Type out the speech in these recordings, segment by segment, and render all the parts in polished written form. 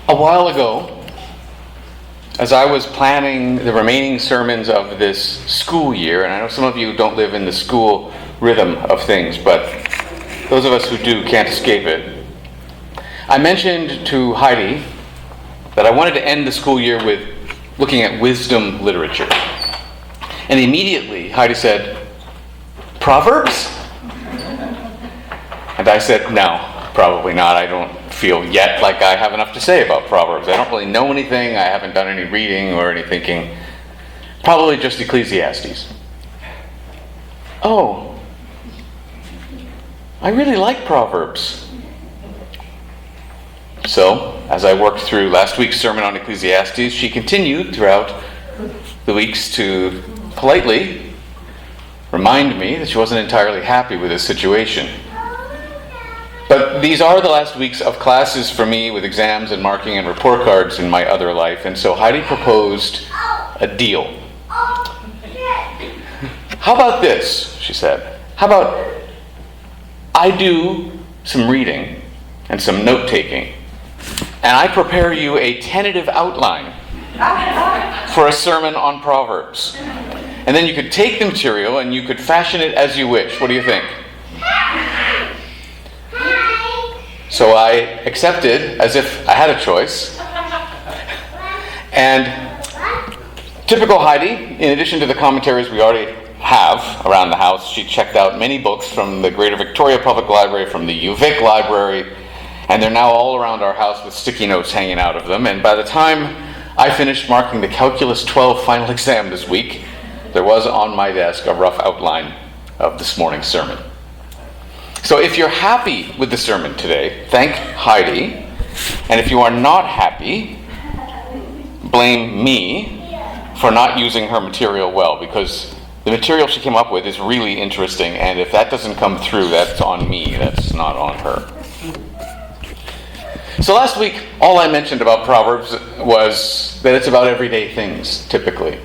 A while ago, as I was planning the remaining sermons of this school year, and I know some of you don't live in the school rhythm of things, but those of us who do can't escape it, I mentioned to Heidi that I wanted to end the school year with looking at wisdom literature. And immediately Heidi said, "Proverbs?" And I said, "No, probably not. I don't feel yet like I have enough to say about Proverbs. I don't really know anything. I haven't done any reading or any thinking. Probably just Ecclesiastes." "Oh, I really like Proverbs." So, as I worked through last week's sermon on Ecclesiastes, she continued throughout the weeks to politely remind me that she wasn't entirely happy with this situation. But these are the last weeks of classes for me, with exams and marking and report cards in my other life, and so Heidi proposed a deal. "How about this?" she said. "How about I do some reading and some note-taking, and I prepare you a tentative outline for a sermon on Proverbs. And then you could take the material and you could fashion it as you wish. What do you think?" So I accepted as if I had a choice. And typical Heidi, in addition to the commentaries we already have around the house, she checked out many books from the Greater Victoria Public Library, from the UVic Library, and they're now all around our house with sticky notes hanging out of them. And by the time I finished marking the Calculus 12 final exam this week, there was on my desk a rough outline of this morning's sermon. So if you're happy with the sermon today, thank Heidi. And if you are not happy, blame me for not using her material well, because the material she came up with is really interesting, and if that doesn't come through, that's on me, that's not on her. So last week, all I mentioned about Proverbs was that it's about everyday things, typically.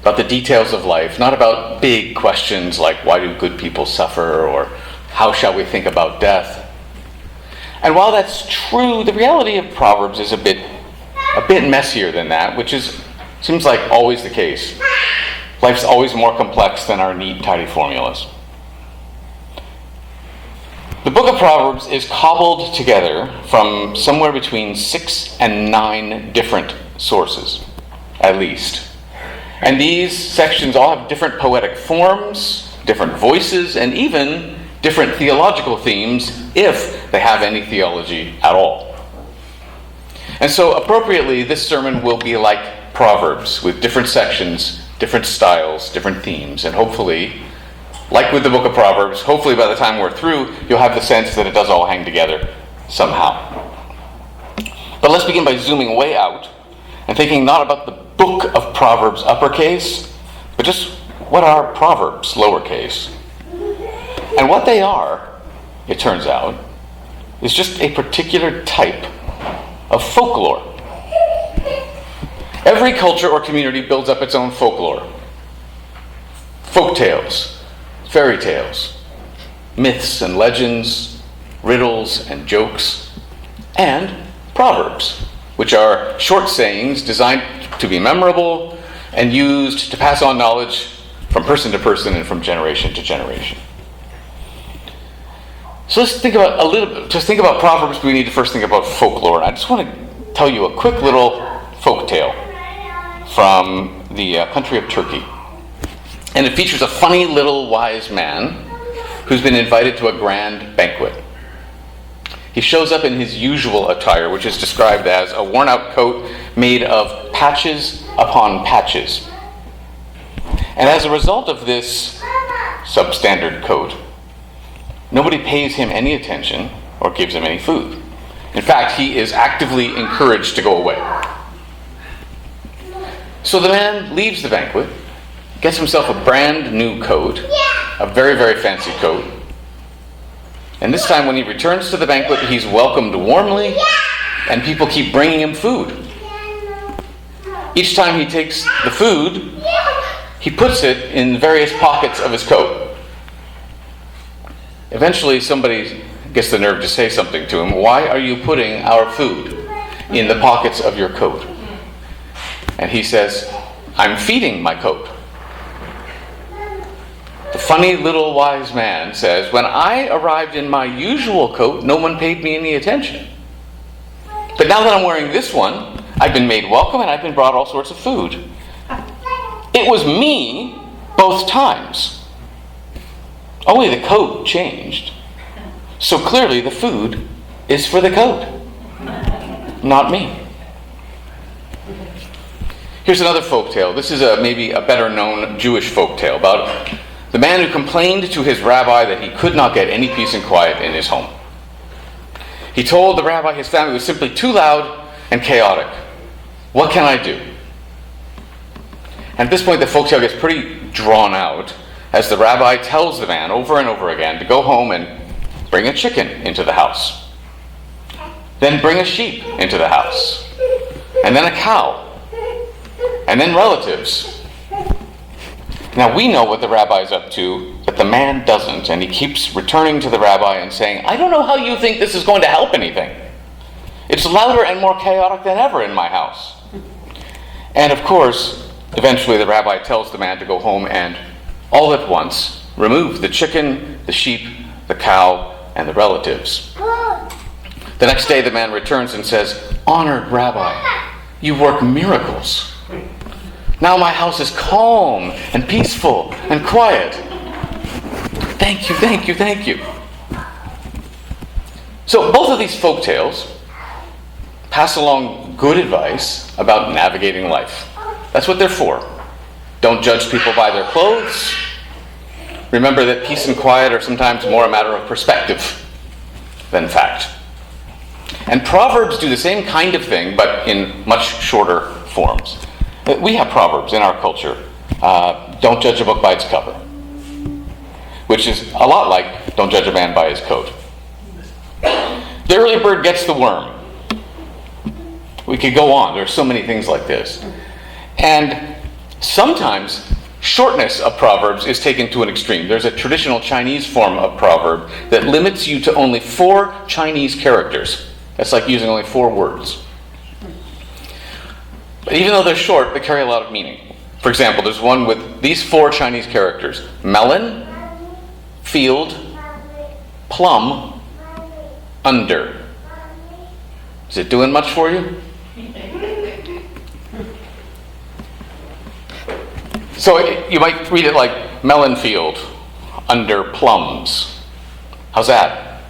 About the details of life, not about big questions like why do good people suffer, or how shall we think about death. And while that's true, the reality of Proverbs is a bit messier than that, which seems like always the case. Life's always more complex than our neat, tidy formulas. The book of Proverbs is cobbled together from somewhere between 6 and 9 different sources, at least. And these sections all have different poetic forms, different voices, and even different theological themes, if they have any theology at all. And so, appropriately, this sermon will be like Proverbs, with different sections, different styles, different themes, and hopefully, like with the book of Proverbs, hopefully by the time we're through, you'll have the sense that it does all hang together somehow. But let's begin by zooming way out and thinking not about the book of Proverbs uppercase, but just what are Proverbs lowercase. And what they are, it turns out, is just a particular type of folklore. Every culture or community builds up its own folklore. Folk tales, fairy tales, myths and legends, riddles and jokes, and proverbs, which are short sayings designed to be memorable and used to pass on knowledge from person to person and from generation to generation. So let's think about think about Proverbs, we need to first think about folklore. And I just want to tell you a quick little folk tale from the country of Turkey. And it features a funny little wise man who's been invited to a grand banquet. He shows up in his usual attire, which is described as a worn-out coat made of patches upon patches. And as a result of this substandard coat, nobody pays him any attention or gives him any food. In fact, he is actively encouraged to go away. So the man leaves the banquet, gets himself a brand new coat, a very, very fancy coat. And this time when he returns to the banquet, he's welcomed warmly, and people keep bringing him food. Each time he takes the food, he puts it in various pockets of his coat. Eventually somebody gets the nerve to say something to him. "Why are you putting our food in the pockets of your coat. And he says, I'm feeding my coat. The funny little wise man says, when I arrived in my usual coat, no one paid me any attention. But now that I'm wearing this one, I've been made welcome and I've been brought all sorts of food. It was me both times. Only the coat changed. So clearly the food is for the coat, not me. Here's another folk tale. This is maybe a better known Jewish folk tale about the man who complained to his rabbi that he could not get any peace and quiet in his home. He told the rabbi his family was simply too loud and chaotic. What can I do? And at this point the folk tale gets pretty drawn out as the rabbi tells the man over and over again to go home and bring a chicken into the house. Then bring a sheep into the house. And then a cow. And then relatives. Now we know what the rabbi's up to, but the man doesn't, and he keeps returning to the rabbi and saying, I don't know how you think this is going to help anything. It's louder and more chaotic than ever in my house. And of course, eventually the rabbi tells the man to go home and, all at once, remove the chicken, the sheep, the cow, and the relatives. The next day the man returns and says, Honored rabbi, you work miracles. Now my house is calm and peaceful and quiet. Thank you, thank you, thank you. So both of these folk tales pass along good advice about navigating life. That's what they're for. Don't judge people by their clothes. Remember that peace and quiet are sometimes more a matter of perspective than fact. And Proverbs do the same kind of thing, but in much shorter forms. We have proverbs in our culture. Don't judge a book by its cover. Which is a lot like don't judge a man by his coat. The early bird gets the worm. We could go on. There are so many things like this. And sometimes shortness of proverbs is taken to an extreme. There's a traditional Chinese form of proverb that limits you to only 4 Chinese characters. That's like using only 4 words. But even though they're short, they carry a lot of meaning. For example, there's one with these 4 Chinese characters. Melon, field, plum, under. Is it doing much for you? So you might read it like melon field, under plums. How's that?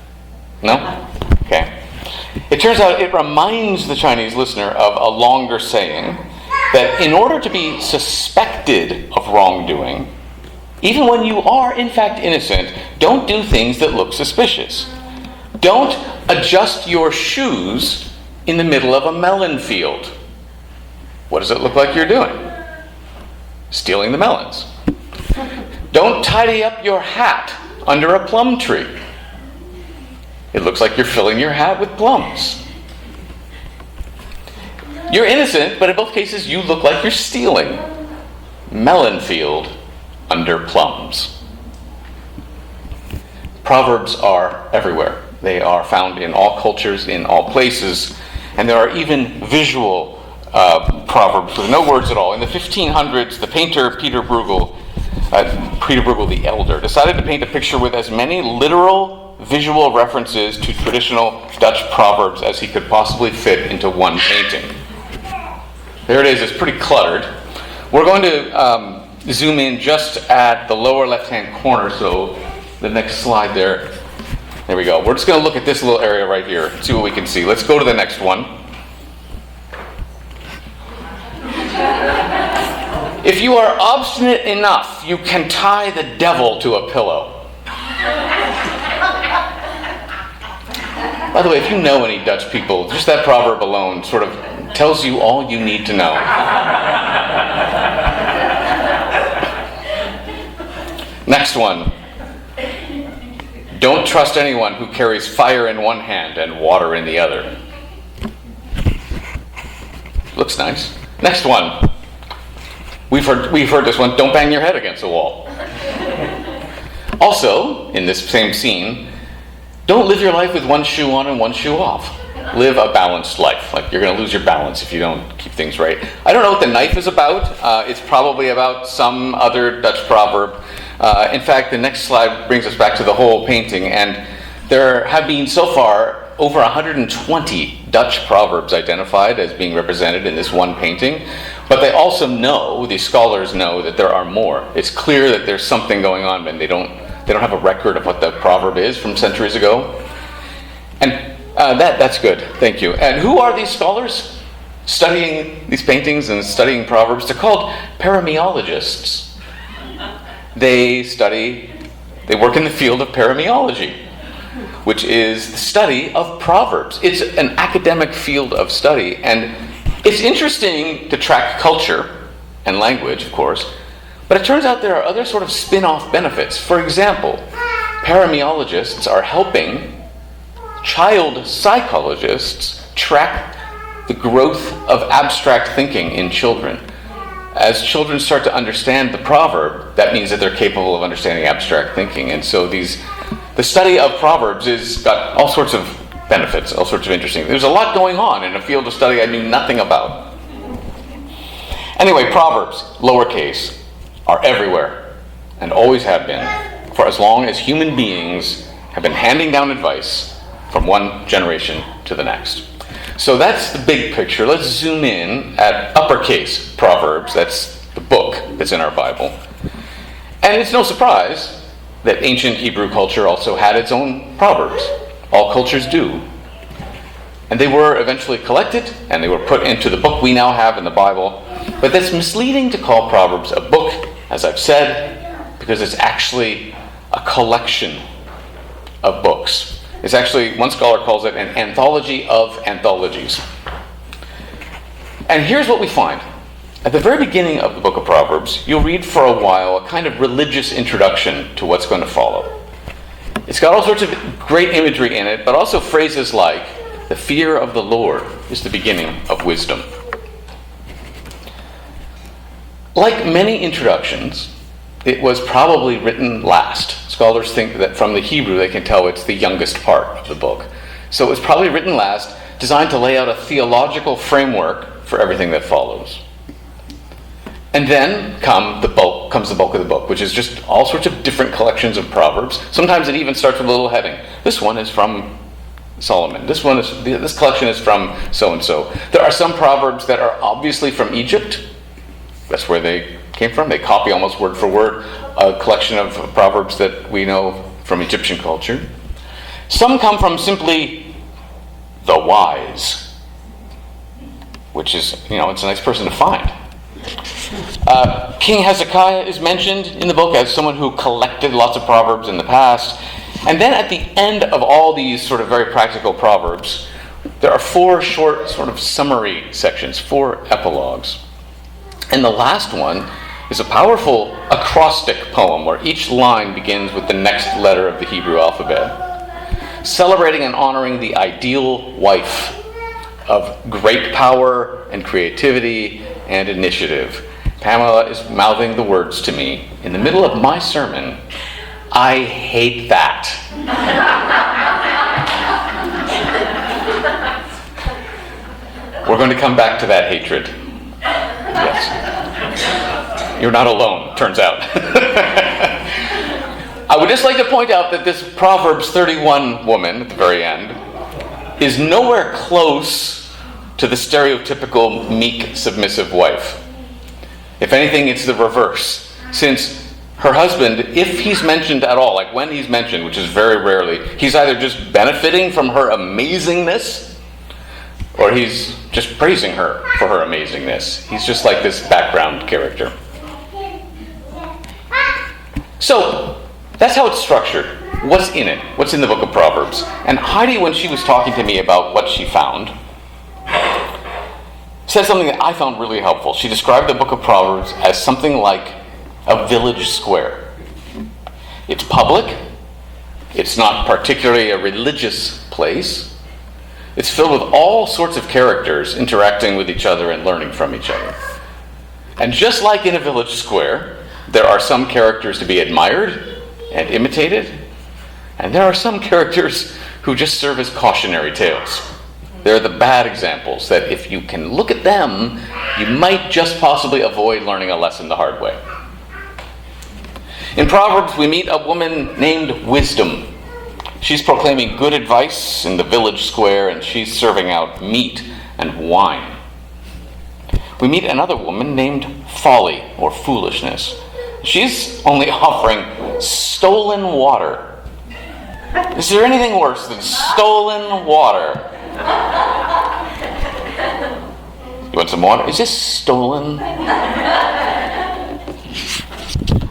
No? Okay. It turns out it reminds the Chinese listener of a longer saying that in order to be suspected of wrongdoing, even when you are in fact innocent, don't do things that look suspicious. Don't adjust your shoes in the middle of a melon field. What does it look like you're doing? Stealing the melons. Don't tidy up your hat under a plum tree. It looks like you're filling your hat with plums. You're innocent, but in both cases you look like you're stealing. Melon field under plums. Proverbs are everywhere. They are found in all cultures, in all places, and there are even visual proverbs with no words at all. In the 1500s, the painter Peter Bruegel the Elder, decided to paint a picture with as many literal visual references to traditional Dutch proverbs as he could possibly fit into one painting. There it is. It's pretty cluttered. We're going to zoom in just at the lower left-hand corner, so the next slide there. There we go. We're just going to look at this little area right here, see what we can see. Let's go to the next one. If you are obstinate enough, you can tie the devil to a pillow. By the way, if you know any Dutch people, just that proverb alone sort of tells you all you need to know. Next one. Don't trust anyone who carries fire in one hand and water in the other. Looks nice. Next one. We've heard this one. Don't bang your head against the wall. Also, in this same scene, don't live your life with one shoe on and one shoe off. live a balanced life. Like, you're going to lose your balance if you don't keep things right. I don't know what the knife is about. It's probably about some other Dutch proverb. In fact, the next slide brings us back to the whole painting, and there have been so far over 120 Dutch proverbs identified as being represented in this one painting. But they also know, these scholars know, that there are more. It's clear that there's something going on, and they don't have a record of what the proverb is from centuries ago. And that's good. Thank you. And who are these scholars studying these paintings and studying proverbs? They're called paramiologists. They work in the field of paramiology, which is the study of proverbs. It's an academic field of study, and it's interesting to track culture and language, of course, but it turns out there are other sort of spin-off benefits. For example, paramiologists are helping child psychologists track the growth of abstract thinking in children. As children start to understand the proverb, that means that they're capable of understanding abstract thinking. And so the study of proverbs has got all sorts of benefits, all sorts of interesting. There's a lot going on in a field of study I knew nothing about. Anyway, proverbs, lowercase, are everywhere and always have been for as long as human beings have been handing down advice from one generation to the next. So that's the big picture. Let's zoom in at uppercase Proverbs. That's the book that's in our Bible. And it's no surprise that ancient Hebrew culture also had its own proverbs. All cultures do. And they were eventually collected, and they were put into the book we now have in the Bible. But that's misleading to call Proverbs a book, as I've said, because it's actually a collection of books. It's actually, one scholar calls it an anthology of anthologies. And here's what we find. At the very beginning of the book of Proverbs, you'll read for a while a kind of religious introduction to what's going to follow. It's got all sorts of great imagery in it, but also phrases like, the fear of the Lord is the beginning of wisdom. Like many introductions, it was probably written last. Scholars think that from the Hebrew they can tell it's the youngest part of the book. So it was probably written last, designed to lay out a theological framework for everything that follows. And then comes the bulk of the book, which is just all sorts of different collections of proverbs. Sometimes it even starts with a little heading. This one is from Solomon. This collection is from so-and-so. There are some proverbs that are obviously from Egypt. That's where they came from. They copy almost word for word a collection of proverbs that we know from Egyptian culture. Some come from simply the wise, which is, it's a nice person to find. King Hezekiah is mentioned in the book as someone who collected lots of proverbs in the past. And then at the end of all these sort of very practical proverbs, there are 4 short sort of summary sections, 4 epilogues. And the last one is a powerful acrostic poem where each line begins with the next letter of the Hebrew alphabet, celebrating and honoring the ideal wife of great power and creativity and initiative. Pamela is mouthing the words to me in the middle of my sermon. I hate that. We're going to come back to that hatred. Yes. You're not alone, turns out. I would just like to point out that this Proverbs 31 woman at the very end is nowhere close to the stereotypical meek, submissive wife. If anything, it's the reverse. Since her husband, if he's mentioned at all, like when he's mentioned, which is very rarely, he's either just benefiting from her amazingness, or he's just praising her for her amazingness. He's just like this background character. So, that's how it's structured. What's in it? What's in the book of Proverbs? And Heidi, when she was talking to me about what she found, said something that I found really helpful. She described the book of Proverbs as something like a village square. It's public. It's not particularly a religious place. It's filled with all sorts of characters interacting with each other and learning from each other. And just like in a village square, there are some characters to be admired and imitated, and there are some characters who just serve as cautionary tales. They're the bad examples that if you can look at them, you might just possibly avoid learning a lesson the hard way. In Proverbs, we meet a woman named Wisdom. She's proclaiming good advice in the village square, and she's serving out meat and wine. We meet another woman named Folly, or Foolishness. She's only offering stolen water. Is there anything worse than stolen water? You want some water? Is this stolen?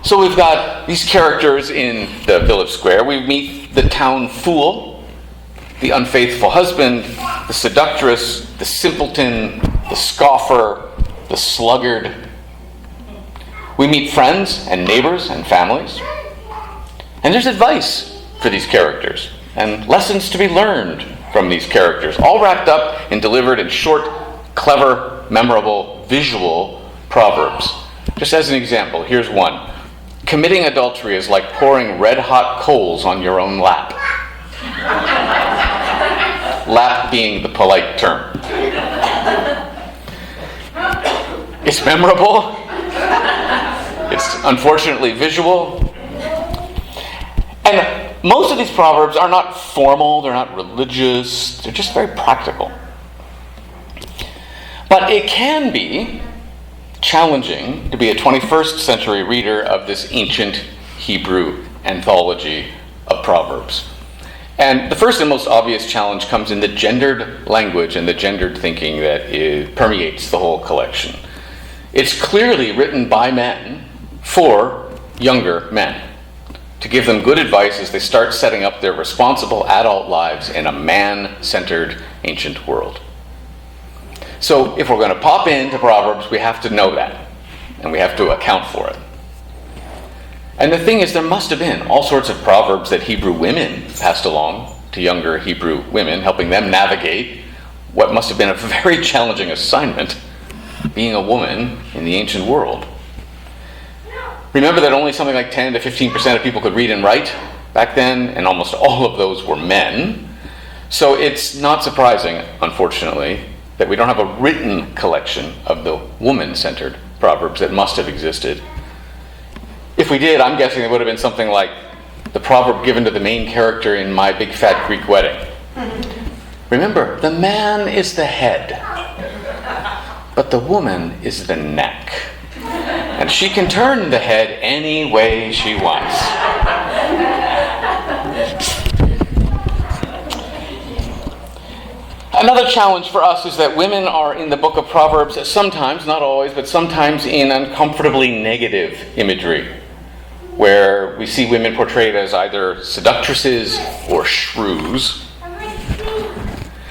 So we've got these characters in the village square. We meet the town fool, the unfaithful husband, the seductress, the simpleton, the scoffer, the sluggard. We meet friends and neighbors and families. And there's advice for these characters and lessons to be learned from these characters, all wrapped up and delivered in short, clever, memorable, visual proverbs. Just as an example, here's one. Committing adultery is like pouring red-hot coals on your own lap. Lap being the polite term. It's memorable. It's unfortunately visual. And most of these proverbs are not formal, they're not religious, they're just very practical. But it can be challenging to be a 21st century reader of this ancient Hebrew anthology of Proverbs. And the first and most obvious challenge comes in the gendered language and the gendered thinking that permeates the whole collection. It's clearly written by men for younger men, to give them good advice as they start setting up their responsible adult lives in a man-centered ancient world. So if we're going to pop into Proverbs, we have to know that, and we have to account for it. And the thing is, there must have been all sorts of proverbs that Hebrew women passed along to younger Hebrew women, helping them navigate what must have been a very challenging assignment, being a woman in the ancient world. Remember that only something like 10 to 15% of people could read and write back then, and almost all of those were men. So it's not surprising, unfortunately, that we don't have a written collection of the woman-centered proverbs that must have existed. If we did, I'm guessing it would have been something like the proverb given to the main character in My Big Fat Greek Wedding. Remember, the man is the head, but the woman is the neck. And she can turn the head any way she wants. Another challenge for us is that women are in the book of Proverbs sometimes, not always, but sometimes in uncomfortably negative imagery, where we see women portrayed as either seductresses or shrews.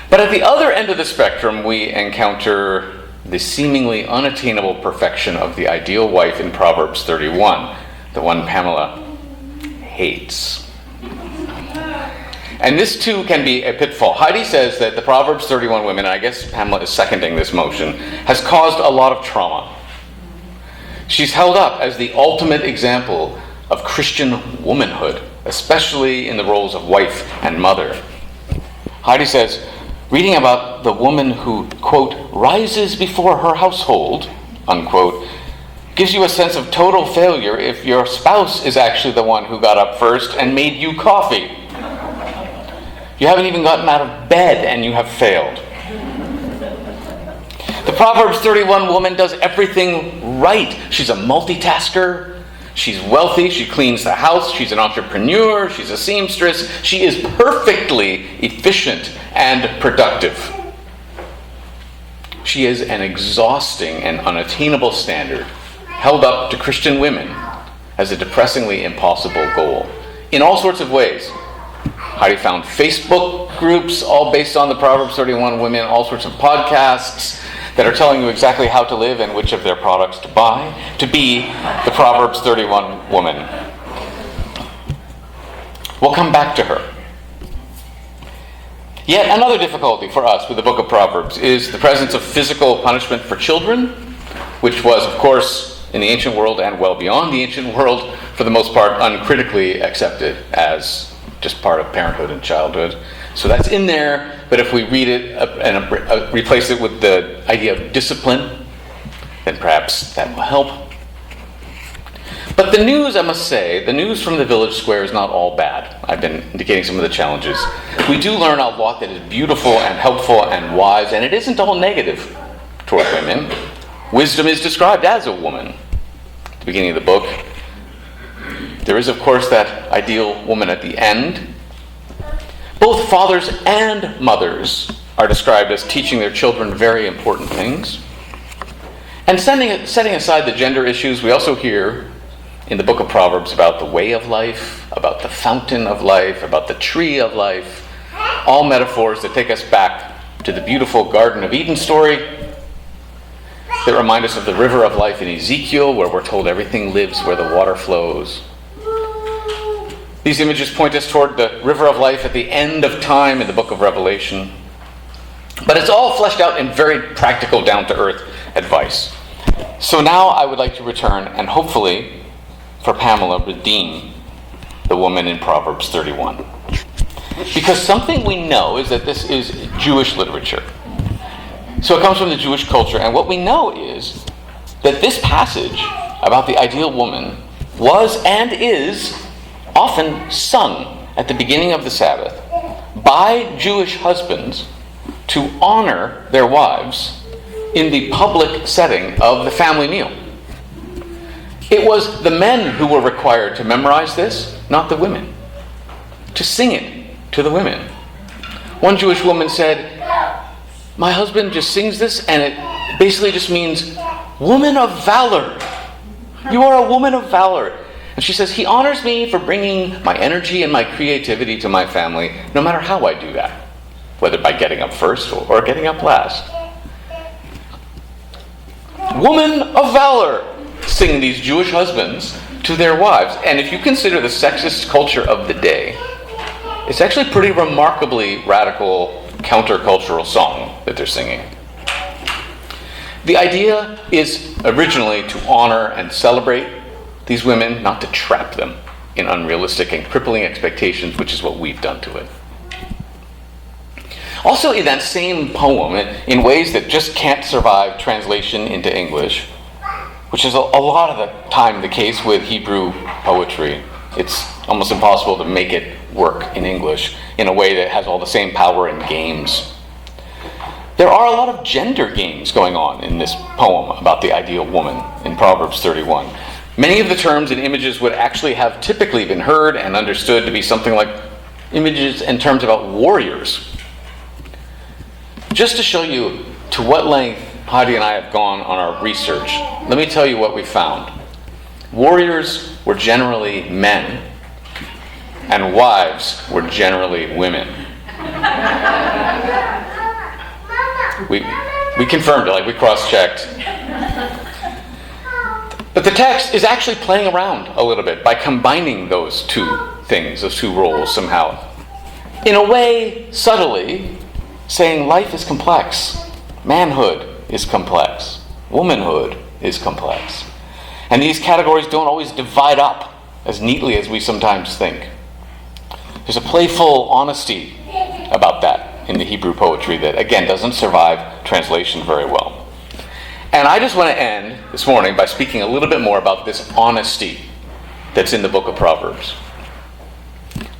But at the other end of the spectrum, we encounter the seemingly unattainable perfection of the ideal wife in Proverbs 31, the one Pamela hates. And this too can be a pitfall. Heidi says that the Proverbs 31 women, and I guess Pamela is seconding this motion, has caused a lot of trauma. She's held up as the ultimate example of Christian womanhood, especially in the roles of wife and mother. Heidi says, reading about the woman who, quote, rises before her household, unquote, gives you a sense of total failure if your spouse is actually the one who got up first and made you coffee. You haven't even gotten out of bed and you have failed. The Proverbs 31 woman does everything right. She's a multitasker. She's wealthy. She cleans the house. She's an entrepreneur. She's a seamstress. She is perfectly efficient and productive. She is an exhausting and unattainable standard held up to Christian women as a depressingly impossible goal in all sorts of ways. Heidi found Facebook groups all based on the Proverbs 31 women, all sorts of podcasts that are telling you exactly how to live and which of their products to buy to be the Proverbs 31 woman. We'll come back to her. Yet another difficulty for us with the book of Proverbs is the presence of physical punishment for children, which was, of course, in the ancient world and well beyond the ancient world, for the most part, uncritically accepted as just part of parenthood and childhood. So that's in there, but if we read it and replace it with the idea of discipline, then perhaps that will help. But the news, I must say, the news from the village square is not all bad. I've been indicating some of the challenges. We do learn a lot that is beautiful and helpful and wise, and it isn't all negative toward women. Wisdom is described as a woman at the beginning of the book. There is, of course, that ideal woman at the end. Both fathers and mothers are described as teaching their children very important things. And setting aside the gender issues, we also hear in the book of Proverbs about the way of life, about the fountain of life, about the tree of life, all metaphors that take us back to the beautiful Garden of Eden story, that remind us of the river of life in Ezekiel, where we're told everything lives where the water flows. These images point us toward the river of life at the end of time in the book of Revelation. But it's all fleshed out in very practical, down-to-earth advice. So now I would like to return and hopefully, for Pamela, redeem the woman in Proverbs 31. Because something we know is that this is Jewish literature. So it comes from the Jewish culture, and what we know is that this passage about the ideal woman was and is often sung at the beginning of the Sabbath by Jewish husbands to honor their wives in the public setting of the family meal. It was the men who were required to memorize this, not the women. To sing it to the women. One Jewish woman said, "My husband just sings this, and it basically just means, woman of valor. You are a woman of valor." And she says, "He honors me for bringing my energy and my creativity to my family, no matter how I do that, whether by getting up first or getting up last." Woman of valor, sing these Jewish husbands to their wives. And if you consider the sexist culture of the day, it's actually a pretty remarkably radical countercultural song that they're singing. The idea is originally to honor and celebrate these women, not to trap them in unrealistic and crippling expectations, which is what we've done to it. Also in that same poem, in ways that just can't survive translation into English, which is a lot of the time the case with Hebrew poetry. It's almost impossible to make it work in English in a way that has all the same power and games. There are a lot of gender games going on in this poem about the ideal woman in Proverbs 31. Many of the terms and images would actually have typically been heard and understood to be something like images and terms about warriors. Just to show you to what length Heidi and I have gone on our research, let me tell you what we found. Warriors were generally men, and wives were generally women. We confirmed it, we cross-checked. But the text is actually playing around a little bit by combining those two things, those two roles somehow. In a way, subtly, saying life is complex. Manhood is complex. Womanhood is complex. And these categories don't always divide up as neatly as we sometimes think. There's a playful honesty about that in the Hebrew poetry that, again, doesn't survive translation very well. And I just want to end this morning by speaking a little bit more about this honesty that's in the book of Proverbs.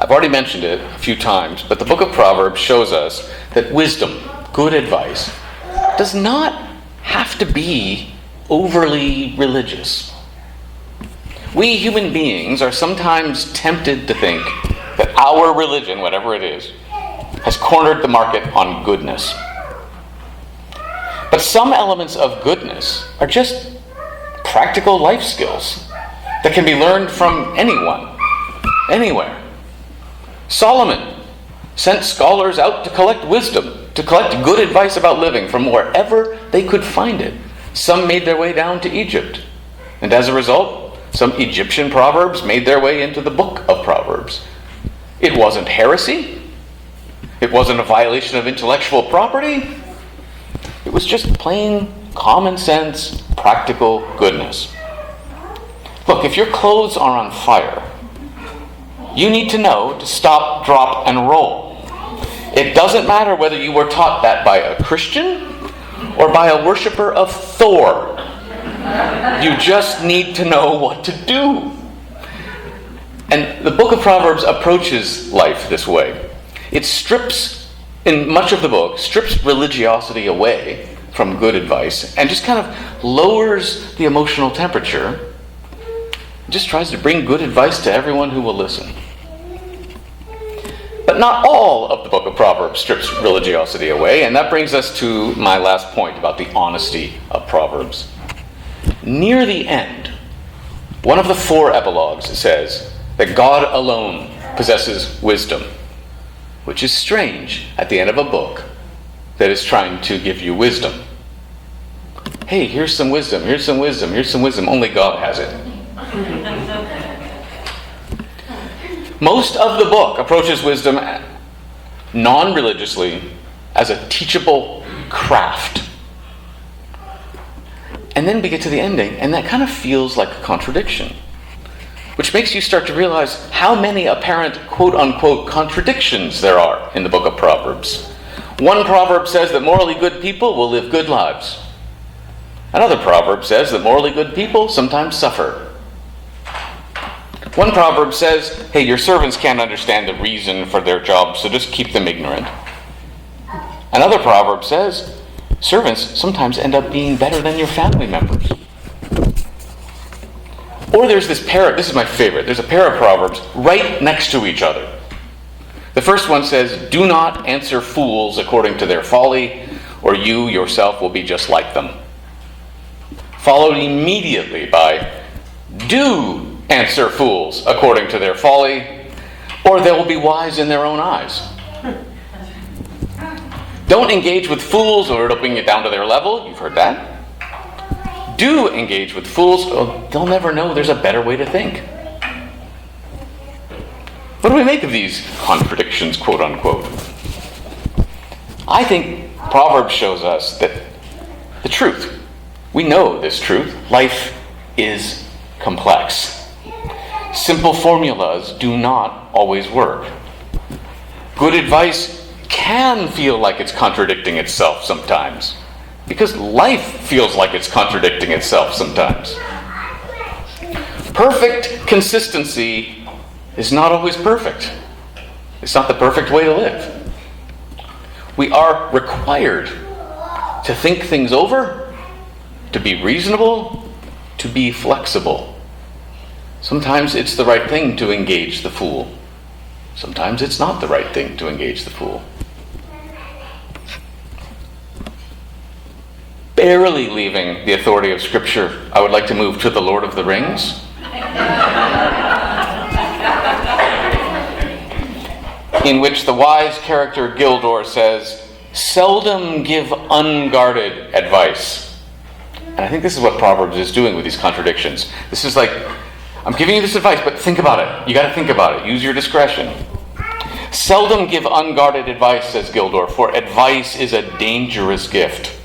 I've already mentioned it a few times, but the book of Proverbs shows us that wisdom, good advice, does not have to be overly religious. We human beings are sometimes tempted to think that our religion, whatever it is, has cornered the market on goodness. But some elements of goodness are just practical life skills that can be learned from anyone, anywhere. Solomon sent scholars out to collect wisdom, to collect good advice about living from wherever they could find it. Some made their way down to Egypt. And as a result, some Egyptian proverbs made their way into the book of Proverbs. It wasn't heresy. It wasn't a violation of intellectual property. It was just plain common sense, practical goodness. Look, if your clothes are on fire, you need to know to stop, drop, and roll. It doesn't matter whether you were taught that by a Christian or by a worshiper of Thor. You just need to know what to do. And the book of Proverbs approaches life this way. It strips, in much of the book, strips religiosity away from good advice and just kind of lowers the emotional temperature. It just tries to bring good advice to everyone who will listen. But not all of the book of Proverbs strips religiosity away, and that brings us to my last point about the honesty of Proverbs. Near the end, one of the 4 epilogues says that God alone possesses wisdom, which is strange at the end of a book that is trying to give you wisdom. Hey, here's some wisdom, here's some wisdom, here's some wisdom. Only God has it. Most of the book approaches wisdom non-religiously as a teachable craft. And then we get to the ending, and that kind of feels like a contradiction, which makes you start to realize how many apparent quote-unquote contradictions there are in the book of Proverbs. One proverb says that morally good people will live good lives. Another proverb says that morally good people sometimes suffer. One proverb says, hey, your servants can't understand the reason for their job, so just keep them ignorant. Another proverb says, servants sometimes end up being better than your family members. Or there's this pair, this is my favorite, there's a pair of proverbs right next to each other. The first one says, do not answer fools according to their folly, or you yourself will be just like them. Followed immediately by, do answer fools according to their folly, or they will be wise in their own eyes. Don't engage with fools or it'll bring you down to their level. You've heard that. Do engage with fools, or they'll never know there's a better way to think. What do we make of these contradictions, quote unquote? I think Proverbs shows us that the truth. We know this truth. Life is complex. Simple formulas do not always work. Good advice can feel like it's contradicting itself sometimes, because life feels like it's contradicting itself sometimes. Perfect consistency is not always perfect. It's not the perfect way to live. We are required to think things over, to be reasonable, to be flexible. Sometimes it's the right thing to engage the fool. Sometimes it's not the right thing to engage the fool. Barely leaving the authority of Scripture, I would like to move to the Lord of the Rings. In which the wise character Gildor says, seldom give unguarded advice. And I think this is what Proverbs is doing with these contradictions. This is like, I'm giving you this advice, but think about it. You got to think about it. Use your discretion. Seldom give unguarded advice, says Gildor, for advice is a dangerous gift.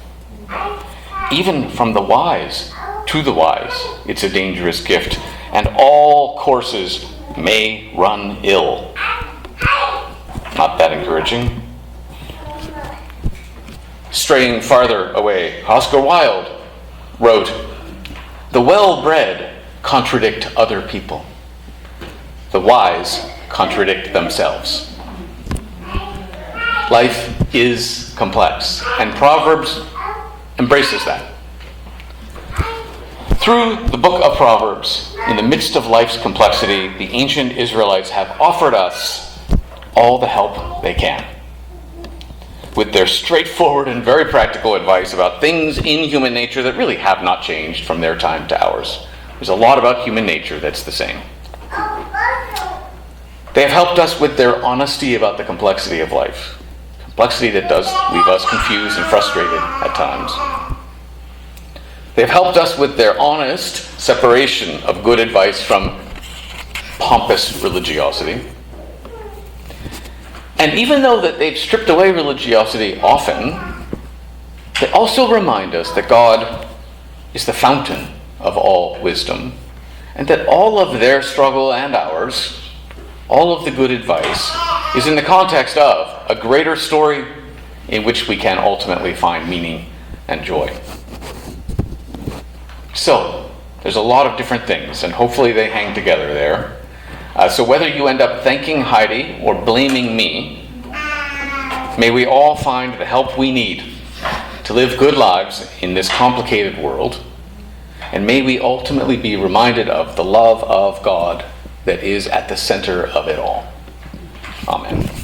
Even from the wise to the wise, it's a dangerous gift, and all courses may run ill. Not that encouraging. Straying farther away, Oscar Wilde wrote, the well-bred contradict other people. The wise contradict themselves. Life is complex, and Proverbs embraces that. Through the book of Proverbs, in the midst of life's complexity, the ancient Israelites have offered us all the help they can, with their straightforward and very practical advice about things in human nature that really have not changed from their time to ours. There's a lot about human nature that's the same. They have helped us with their honesty about the complexity of life. Complexity that does leave us confused and frustrated at times. They have helped us with their honest separation of good advice from pompous religiosity. And even though that they've stripped away religiosity often, they also remind us that God is the fountain of all wisdom, and that all of their struggle and ours, all of the good advice, is in the context of a greater story in which we can ultimately find meaning and joy. So, there's a lot of different things, and hopefully they hang together there. So whether you end up thanking Heidi or blaming me, may we all find the help we need to live good lives in this complicated world, and may we ultimately be reminded of the love of God that is at the center of it all. Amen.